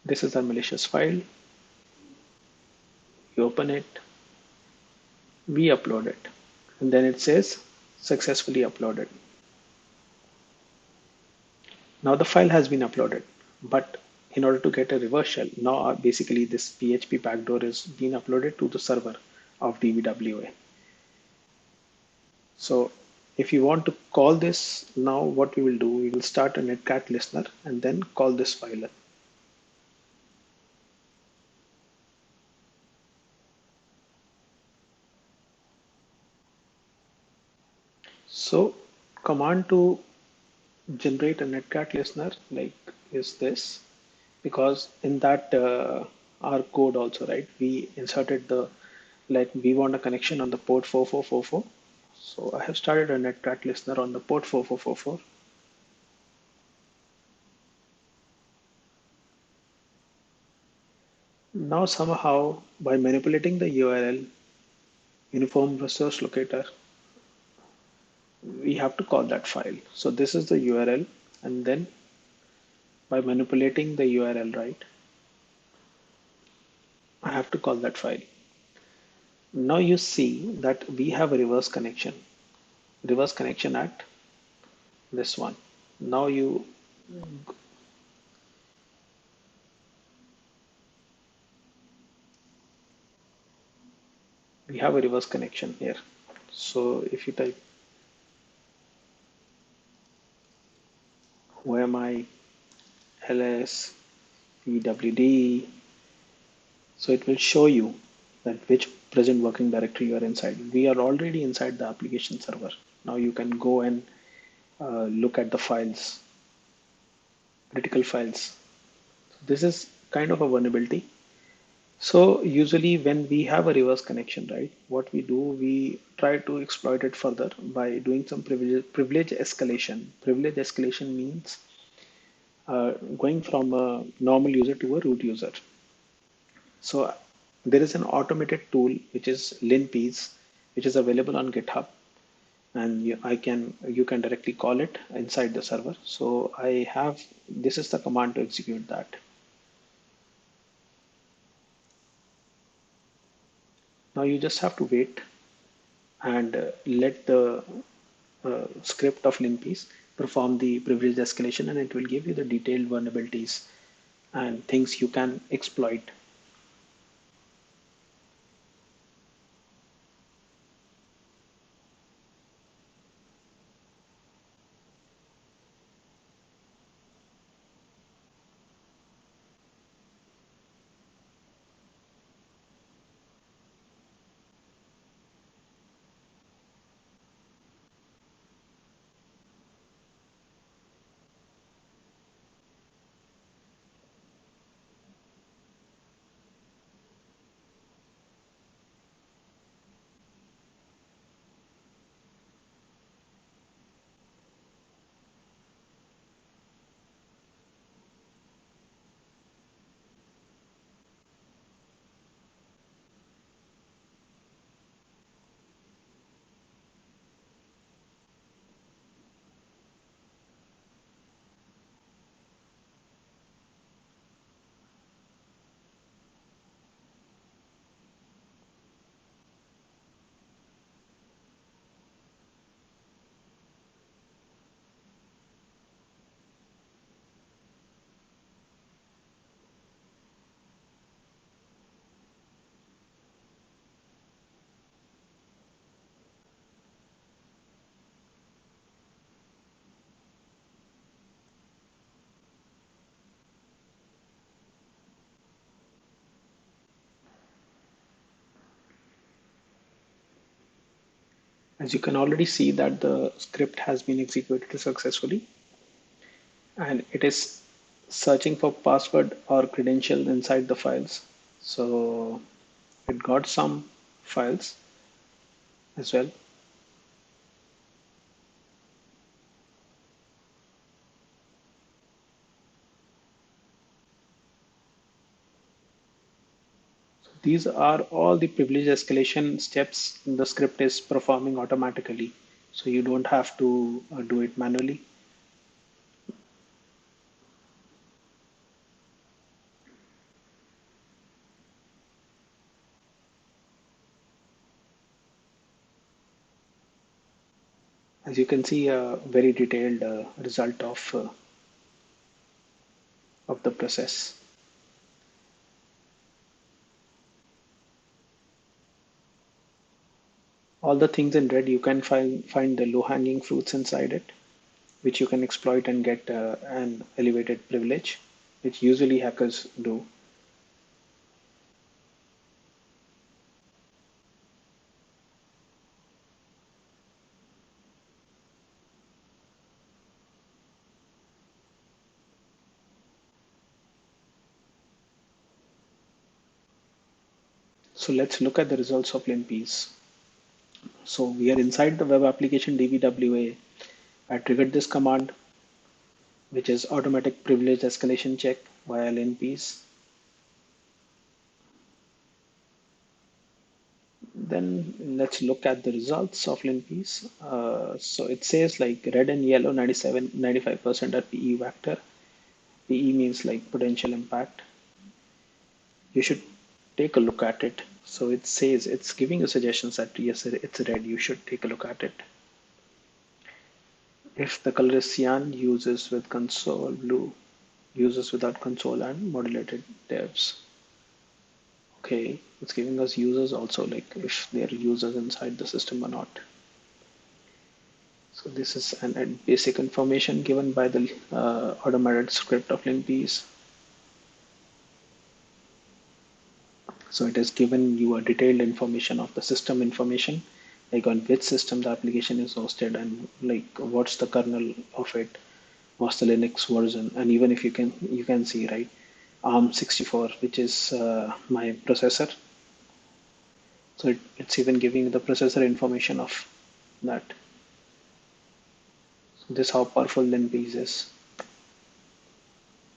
This is our malicious file. We open it, we upload it, and then it says successfully uploaded. Now the file has been uploaded, but in order to get a reverse shell, now basically this PHP backdoor is being uploaded to the server of DVWA. So if you want to call this, now what we will do, we will start a netcat listener and then call this file. So command to generate a netcat listener like is this, because in that our code also, right, we inserted the, like we want a connection on the port 4444. So I have started a netcat listener on the port 4444. Now somehow by manipulating the URL uniform resource locator, we have to call that file. So this is the URL, and then by manipulating the URL, right, I have to call that file. Now you see that we have a reverse connection at this one. Now we have a reverse connection here. So if you type OMI ls pwd, so it will show you that which present working directory you are inside. We are already inside the application server. Now you can go and look at the files, critical files. This is kind of a vulnerability. So usually when we have a reverse connection, right, what we do, we try to exploit it further by doing some privilege escalation. Privilege escalation means going from a normal user to a root user. So there is an automated tool which is LinPEAS, which is available on GitHub, and you can directly call it inside the server. So I have, this is the command to execute that. Now you just have to wait and let the script of LinPEAS perform the privilege escalation, and it will give you the detailed vulnerabilities and things you can exploit. As you can already see that the script has been executed successfully, and it is searching for password or credential inside the files. So it got some files as well. These are all the privilege escalation steps the script is performing automatically. So you don't have to do it manually. As you can see, a very detailed result of the process. All the things in red, you can find the low-hanging fruits inside it, which you can exploit and get an elevated privilege, which usually hackers do. So let's look at the results of LinPEAS. So we are inside the web application DVWA. I triggered this command, which is automatic privilege escalation check via LinPEAS. Then let's look at the results of LinPEAS. So it says like red and yellow 97, 95% are PE vector. PE means like potential impact. You should take a look at it. So it says it's giving you suggestions that yes, it's red. You should take a look at it. If the color is cyan, uses with console, blue, uses without console, and modulated devs. Okay, it's giving us users also, like if they're users inside the system or not. So this is a basic information given by the automated script of LinPEAS. So it has given you a detailed information of the system information, like on which system the application is hosted and like what's the kernel of it, what's the Linux version, and even if you can see right, ARM64, which is my processor. So it's even giving the processor information of that. So this is how powerful LinPEAS is.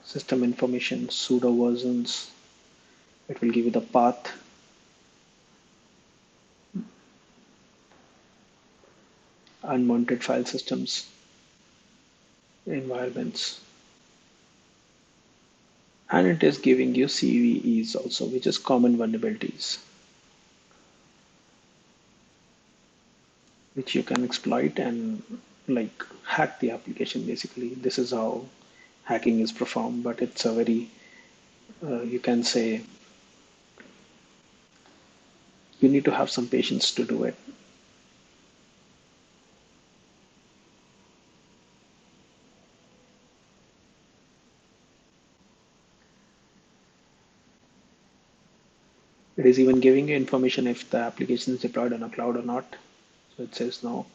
System information, sudo versions. It will give you the path, unmounted file systems, environments, and it is giving you CVEs also, which is common vulnerabilities, which you can exploit and like hack the application. Basically, this is how hacking is performed, but it's a very, you can say, you need to have some patience to do it. It is even giving you information if the application is deployed on a cloud or not. So it says no.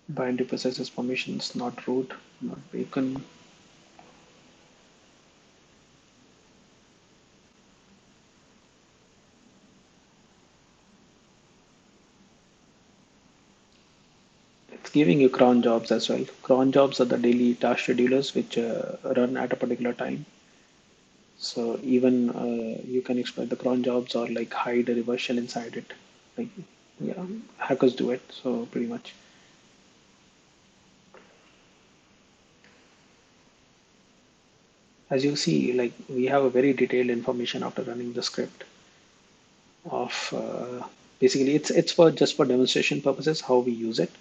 Binary processes permissions, not root, not beacon. It's giving you cron jobs as well. Cron jobs are the daily task schedulers which run at a particular time. So even you can exploit the cron jobs or like hide a reverse shell inside it. Like yeah, hackers do it. So pretty much. As you see, like we have a very detailed information after running the script of basically it's for just for demonstration purposes how we use it.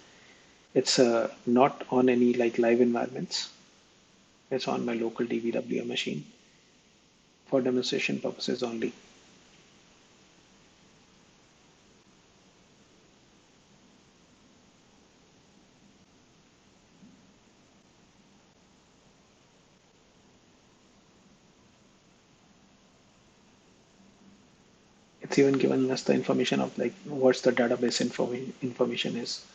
It's not on any like live environments. It's on my local DVWA machine for demonstration purposes only. It's even given us the information of like what's the database information is.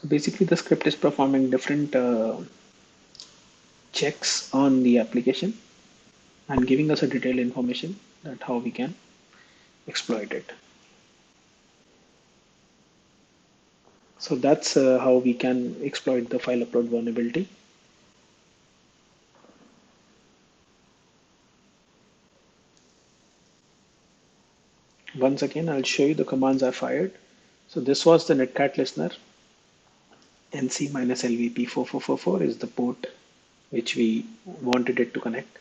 So basically the script is performing different checks on the application and giving us a detailed information that how we can exploit it. So that's how we can exploit the file upload vulnerability. Once again, I'll show you the commands I fired. So this was the Netcat listener. NC-LVP4444 is the port which we wanted it to connect.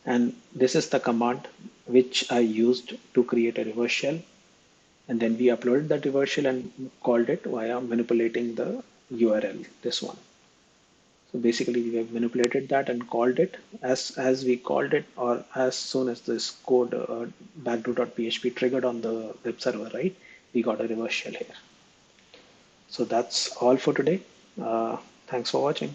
And this is the command which I used to create a reverse shell. And then we uploaded that reverse shell and called it via manipulating the URL, this one. So basically we have manipulated that and called it as we called it, or as soon as this code backdoor.php triggered on the web server, right? We got a reverse shell here. So that's all for today. Thanks for watching.